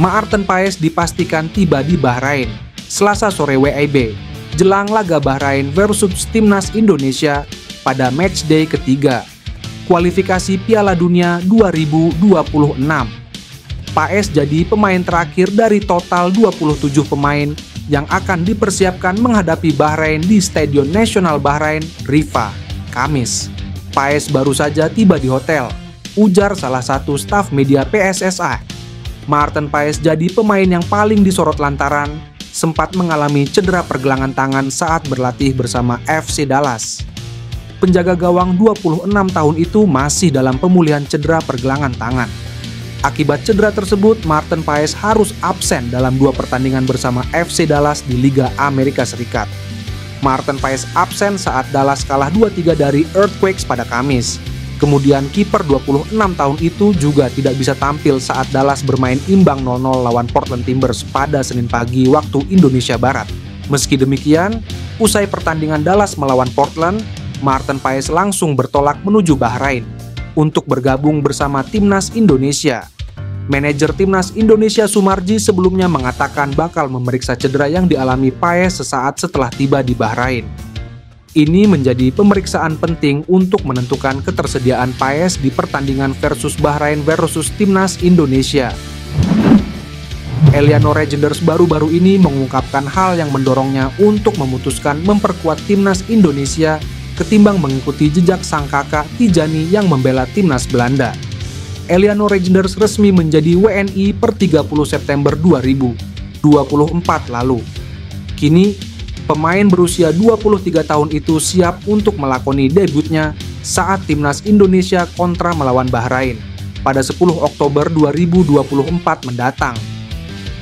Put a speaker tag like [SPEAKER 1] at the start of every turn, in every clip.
[SPEAKER 1] Maarten Paes dipastikan tiba di Bahrain Selasa sore WIB, jelang laga Bahrain versus Timnas Indonesia pada matchday ketiga kualifikasi Piala Dunia 2026. Paes jadi pemain terakhir dari total 27 pemain yang akan dipersiapkan menghadapi Bahrain di Stadion Nasional Bahrain, Rifa, Kamis. Paes baru saja tiba di hotel, ujar salah satu staf media PSSI. Maarten Paes jadi pemain yang paling disorot lantaran sempat mengalami cedera pergelangan tangan saat berlatih bersama FC Dallas. Penjaga gawang 26 tahun itu masih dalam pemulihan cedera pergelangan tangan. Akibat cedera tersebut, Maarten Paes harus absen dalam 2 pertandingan bersama FC Dallas di Liga Amerika Serikat. Maarten Paes absen saat Dallas kalah 2-3 dari Earthquakes pada Kamis. Kemudian kiper 26 tahun itu juga tidak bisa tampil saat Dallas bermain imbang 0-0 lawan Portland Timbers pada Senin pagi waktu Indonesia Barat. Meski demikian, usai pertandingan Dallas melawan Portland, Maarten Paes langsung bertolak menuju Bahrain untuk bergabung bersama Timnas Indonesia. Manajer Timnas Indonesia Sumarji sebelumnya mengatakan bakal memeriksa cedera yang dialami Paes sesaat setelah tiba di Bahrain. Ini menjadi pemeriksaan penting untuk menentukan ketersediaan Paes di pertandingan versus Bahrain versus Timnas Indonesia. Eliano Regenders baru-baru ini mengungkapkan hal yang mendorongnya untuk memutuskan memperkuat Timnas Indonesia ketimbang mengikuti jejak sang kakak Tijani yang membela Timnas Belanda. Eliano Regenders resmi menjadi WNI per 30 September 2024 lalu. Kini, pemain berusia 23 tahun itu siap untuk melakoni debutnya saat Timnas Indonesia kontra melawan Bahrain pada 10 Oktober 2024 mendatang.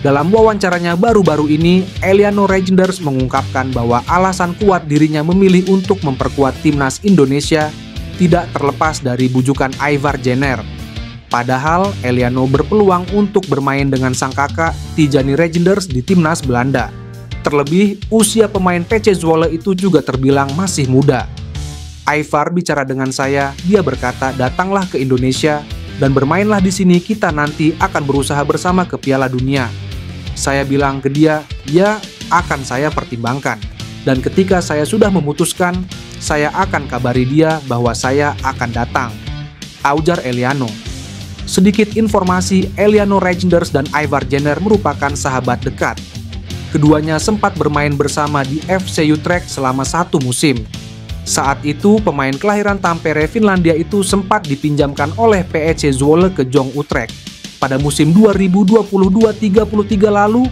[SPEAKER 1] Dalam wawancaranya baru-baru ini, Eliano Regenders mengungkapkan bahwa alasan kuat dirinya memilih untuk memperkuat Timnas Indonesia tidak terlepas dari bujukan Ivar Jenner. Padahal, Eliano berpeluang untuk bermain dengan sang kakak Tijani Regenders di Timnas Belanda. Terlebih, usia pemain PC Zwolle itu juga terbilang masih muda. Ivar bicara dengan saya, dia berkata datanglah ke Indonesia dan bermainlah di sini, kita nanti akan berusaha bersama ke Piala Dunia. Saya bilang ke dia, ya akan saya pertimbangkan. Dan ketika saya sudah memutuskan, saya akan kabari dia bahwa saya akan datang, ujar Eliano. Sedikit informasi, Eliano Regenders dan Ivar Jenner merupakan sahabat dekat. Keduanya sempat bermain bersama di FC Utrecht selama 1 musim. Saat itu, pemain kelahiran Tampere, Finlandia itu sempat dipinjamkan oleh PEC Zwolle ke Jong Utrecht pada musim 2022-33 lalu.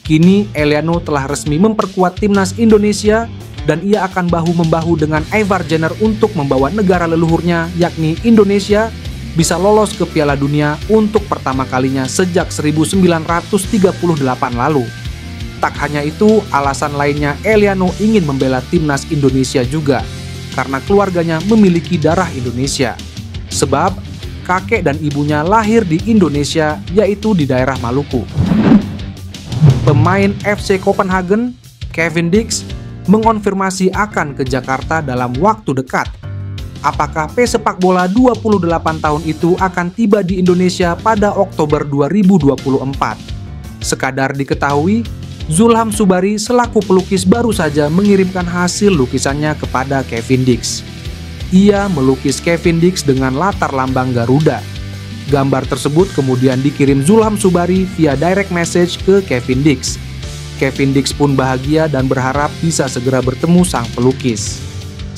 [SPEAKER 1] Kini, Eliano telah resmi memperkuat Timnas Indonesia dan ia akan bahu-membahu dengan Ivar Jenner untuk membawa negara leluhurnya, yakni Indonesia, bisa lolos ke Piala Dunia untuk pertama kalinya sejak 1938 lalu. Tak hanya itu, alasan lainnya Eliano ingin membela Timnas Indonesia juga, karena keluarganya memiliki darah Indonesia. Sebab, kakek dan ibunya lahir di Indonesia, yaitu di daerah Maluku. Pemain FC Copenhagen, Kevin Dix, mengonfirmasi akan ke Jakarta dalam waktu dekat. Apakah pesepak bola 28 tahun itu akan tiba di Indonesia pada Oktober 2024? Sekadar diketahui, Zulham Subari selaku pelukis baru saja mengirimkan hasil lukisannya kepada Kevin Dix. Ia melukis Kevin Dix dengan latar lambang Garuda. Gambar tersebut kemudian dikirim Zulham Subari via direct message ke Kevin Dix. Kevin Dix pun bahagia dan berharap bisa segera bertemu sang pelukis.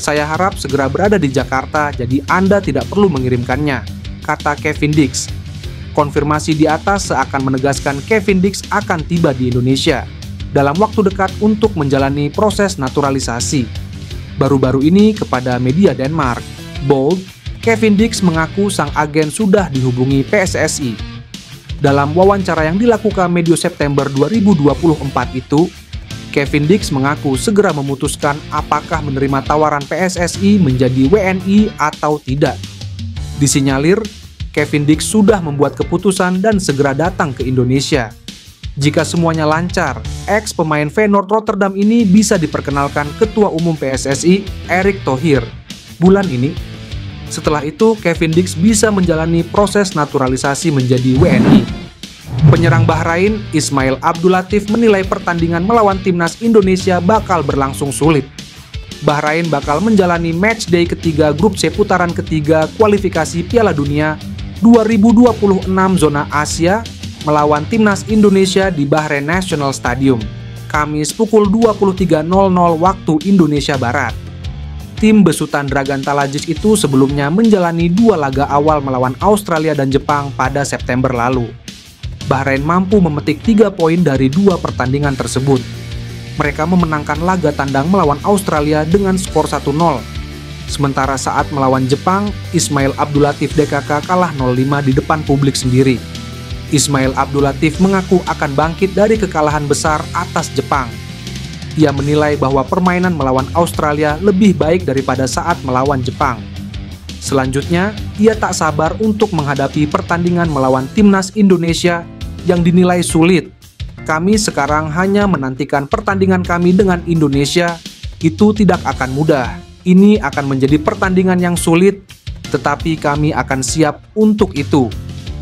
[SPEAKER 1] Saya harap segera berada di Jakarta, jadi Anda tidak perlu mengirimkannya, kata Kevin Dix. Konfirmasi di atas seakan menegaskan Kevin Dix akan tiba di Indonesia dalam waktu dekat untuk menjalani proses naturalisasi. Baru-baru ini kepada media Denmark, Bold, Kevin Dix mengaku sang agen sudah dihubungi PSSI. Dalam wawancara yang dilakukan medio September 2024 itu, Kevin Dix mengaku segera memutuskan apakah menerima tawaran PSSI menjadi WNI atau tidak. Disinyalir, Kevin Dix sudah membuat keputusan dan segera datang ke Indonesia. Jika semuanya lancar, ex pemain Feyenoord Rotterdam ini bisa diperkenalkan Ketua Umum PSSI, Erick Thohir, bulan ini. Setelah itu, Kevin Dix bisa menjalani proses naturalisasi menjadi WNI. Penyerang Bahrain, Ismail Abdulatif menilai pertandingan melawan timnas Indonesia bakal berlangsung sulit. Bahrain bakal menjalani matchday ketiga grup C putaran ketiga kualifikasi Piala Dunia 2026 zona Asia melawan timnas Indonesia di Bahrain National Stadium, Kamis pukul 23.00 waktu Indonesia Barat. Tim besutan Dragan Talajis itu sebelumnya menjalani 2 laga awal melawan Australia dan Jepang pada September lalu. Bahrain mampu memetik 3 poin dari 2 pertandingan tersebut. Mereka memenangkan laga tandang melawan Australia dengan skor 1-0. Sementara saat melawan Jepang, Ismail Abdulatif DKK kalah 0-5 di depan publik sendiri. Ismail Abdulatif mengaku akan bangkit dari kekalahan besar atas Jepang. Ia menilai bahwa permainan melawan Australia lebih baik daripada saat melawan Jepang. Selanjutnya, ia tak sabar untuk menghadapi pertandingan melawan timnas Indonesia yang dinilai sulit. Kami sekarang hanya menantikan pertandingan kami dengan Indonesia. Itu tidak akan mudah. Ini akan menjadi pertandingan yang sulit, tetapi kami akan siap untuk itu,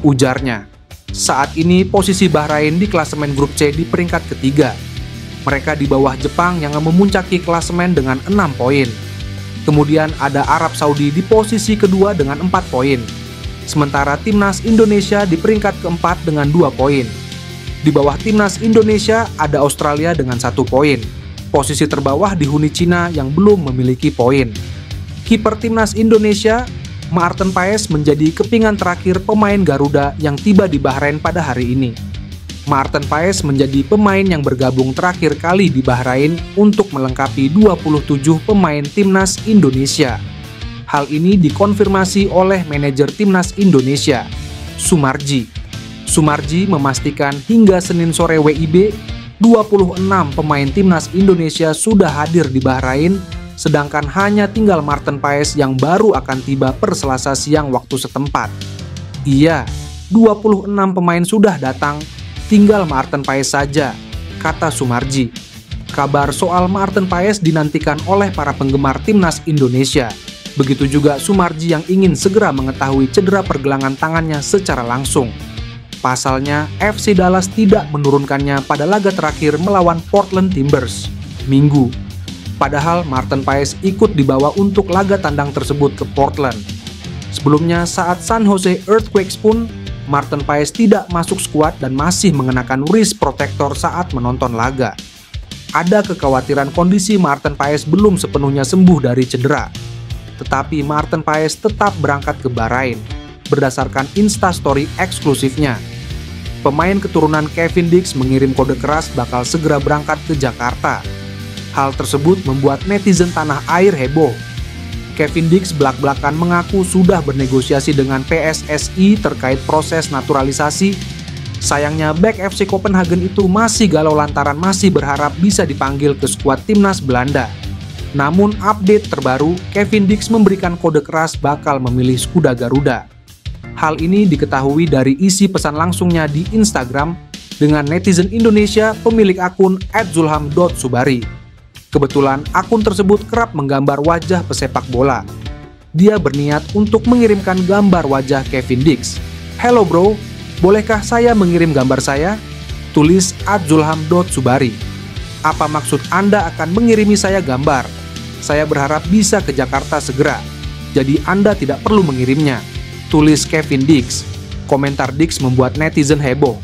[SPEAKER 1] ujarnya. Saat ini posisi Bahrain di klasemen grup C di peringkat ketiga. Mereka di bawah Jepang yang memuncaki klasemen dengan 6 poin. Kemudian ada Arab Saudi di posisi kedua dengan 4 poin. Sementara timnas Indonesia di peringkat keempat dengan 2 poin. Di bawah timnas Indonesia ada Australia dengan 1 poin. Posisi terbawah dihuni Cina yang belum memiliki poin. Kiper timnas Indonesia, Maarten Paes, menjadi kepingan terakhir pemain Garuda yang tiba di Bahrain pada hari ini. Maarten Paes menjadi pemain yang bergabung terakhir kali di Bahrain untuk melengkapi 27 pemain timnas Indonesia. Hal ini dikonfirmasi oleh manajer timnas Indonesia, Sumarji. Sumarji memastikan hingga Senin sore WIB, 26 pemain timnas Indonesia sudah hadir di Bahrain, sedangkan hanya tinggal Maarten Paes yang baru akan tiba per Selasa siang waktu setempat. Iya, 26 pemain sudah datang, tinggal Maarten Paes saja, kata Sumarji. Kabar soal Maarten Paes dinantikan oleh para penggemar timnas Indonesia. Begitu juga Sumarji yang ingin segera mengetahui cedera pergelangan tangannya secara langsung. Pasalnya, FC Dallas tidak menurunkannya pada laga terakhir melawan Portland Timbers, Minggu. Padahal Maarten Paes ikut dibawa untuk laga tandang tersebut ke Portland. Sebelumnya saat San Jose Earthquakes pun, Maarten Paes tidak masuk skuad dan masih mengenakan wrist protector saat menonton laga. Ada kekhawatiran kondisi Maarten Paes belum sepenuhnya sembuh dari cedera. Tetapi Maarten Paes tetap berangkat ke Bahrain, berdasarkan Instastory eksklusifnya. Pemain keturunan Kevin Dix mengirim kode keras bakal segera berangkat ke Jakarta. Hal tersebut membuat netizen tanah air heboh. Kevin Dix belak-belakan mengaku sudah bernegosiasi dengan PSSI terkait proses naturalisasi. Sayangnya bek FC Copenhagen itu masih galau lantaran masih berharap bisa dipanggil ke skuad timnas Belanda. Namun update terbaru, Kevin Dix memberikan kode keras bakal memilih skuad Garuda. Hal ini diketahui dari isi pesan langsungnya di Instagram dengan netizen Indonesia pemilik akun @zulham.subari. Kebetulan akun tersebut kerap menggambar wajah pesepak bola. Dia berniat untuk mengirimkan gambar wajah Kevin Dix. "Hello bro, bolehkah saya mengirim gambar saya?" Tulis @zulham.subari. "Apa maksud Anda akan mengirimi saya gambar? Saya berharap bisa ke Jakarta segera, jadi Anda tidak perlu mengirimnya," tulis Kevin Dix. Komentar Dix membuat netizen heboh.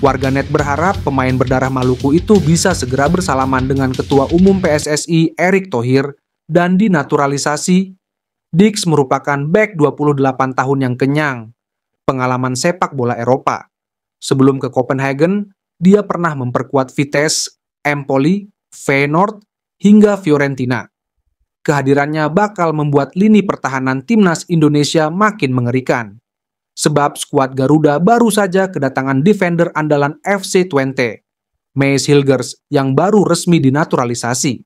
[SPEAKER 1] Warganet berharap pemain berdarah Maluku itu bisa segera bersalaman dengan Ketua Umum PSSI Erick Thohir dan dinaturalisasi. Dix merupakan bek 28 tahun yang kenyang, pengalaman sepak bola Eropa. Sebelum ke Copenhagen, dia pernah memperkuat Vitesse, Empoli, Feyenoord, hingga Fiorentina. Kehadirannya bakal membuat lini pertahanan timnas Indonesia makin mengerikan. Sebab skuad Garuda baru saja kedatangan defender andalan FC Twente, Mees Hilgers, yang baru resmi dinaturalisasi.